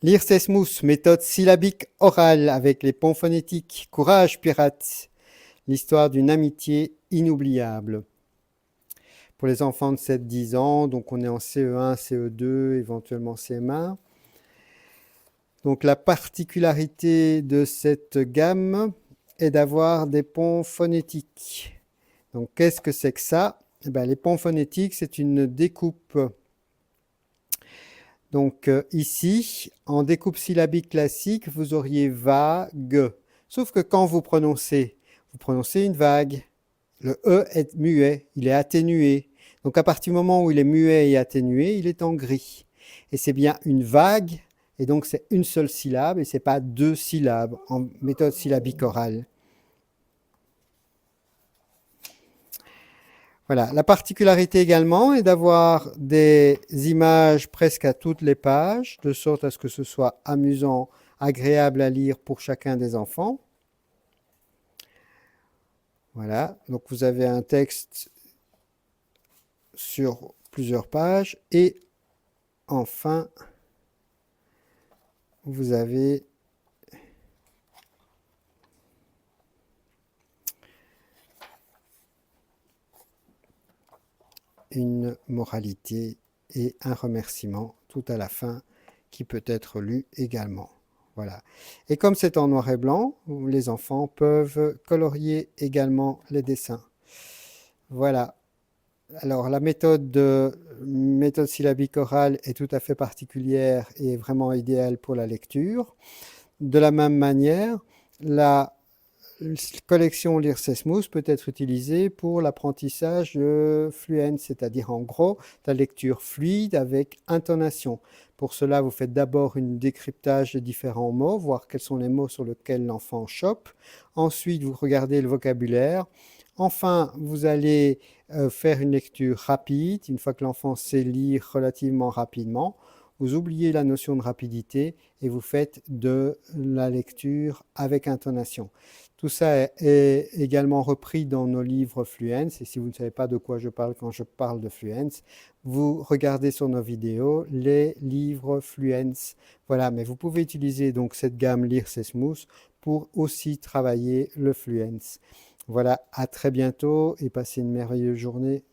Lire c'est smooth, méthode syllabique orale avec les ponts phonétiques. Courage, pirate. L'histoire d'une amitié inoubliable. Pour les enfants de 7-10 ans, donc on est en CE1, CE2, éventuellement CM1. Donc la particularité de cette gamme est d'avoir des ponts phonétiques. Donc qu'est-ce que c'est que ça? Eh ben, les ponts phonétiques, c'est une découpe. Donc ici, en découpe syllabique classique, vous auriez vague. Sauf que quand vous prononcez une vague. Le E est muet, il est atténué. Donc à partir du moment où il est muet et atténué, il est en gris. Et c'est bien une vague, et donc c'est une seule syllabe, et c'est pas deux syllabes en méthode syllabique orale. Voilà. La particularité également est d'avoir des images presque à toutes les pages, de sorte à ce que ce soit amusant, agréable à lire pour chacun des enfants. Voilà. Donc vous avez un texte sur plusieurs pages et enfin vous avez une moralité et un remerciement tout à la fin qui peut être lu également. Voilà. Et comme c'est en noir et blanc, les enfants peuvent colorier également les dessins. Voilà. Alors la méthode syllabique orale est tout à fait particulière et vraiment idéale pour la lecture. De la même manière, la collection Lire c'est smooth peut être utilisée pour l'apprentissage de fluence, c'est-à-dire en gros la lecture fluide avec intonation. Pour cela, vous faites d'abord un décryptage des différents mots, voir quels sont les mots sur lesquels l'enfant chope. Ensuite, vous regardez le vocabulaire. Enfin, vous allez faire une lecture rapide, une fois que l'enfant sait lire relativement rapidement. Vous oubliez la notion de rapidité et vous faites de la lecture avec intonation. Tout ça est également repris dans nos livres Fluence. Et si vous ne savez pas de quoi je parle quand je parle de Fluence, vous regardez sur nos vidéos les livres Fluence. Voilà, mais vous pouvez utiliser donc cette gamme Lire c'est smooth pour aussi travailler le Fluence. Voilà, à très bientôt et passez une merveilleuse journée.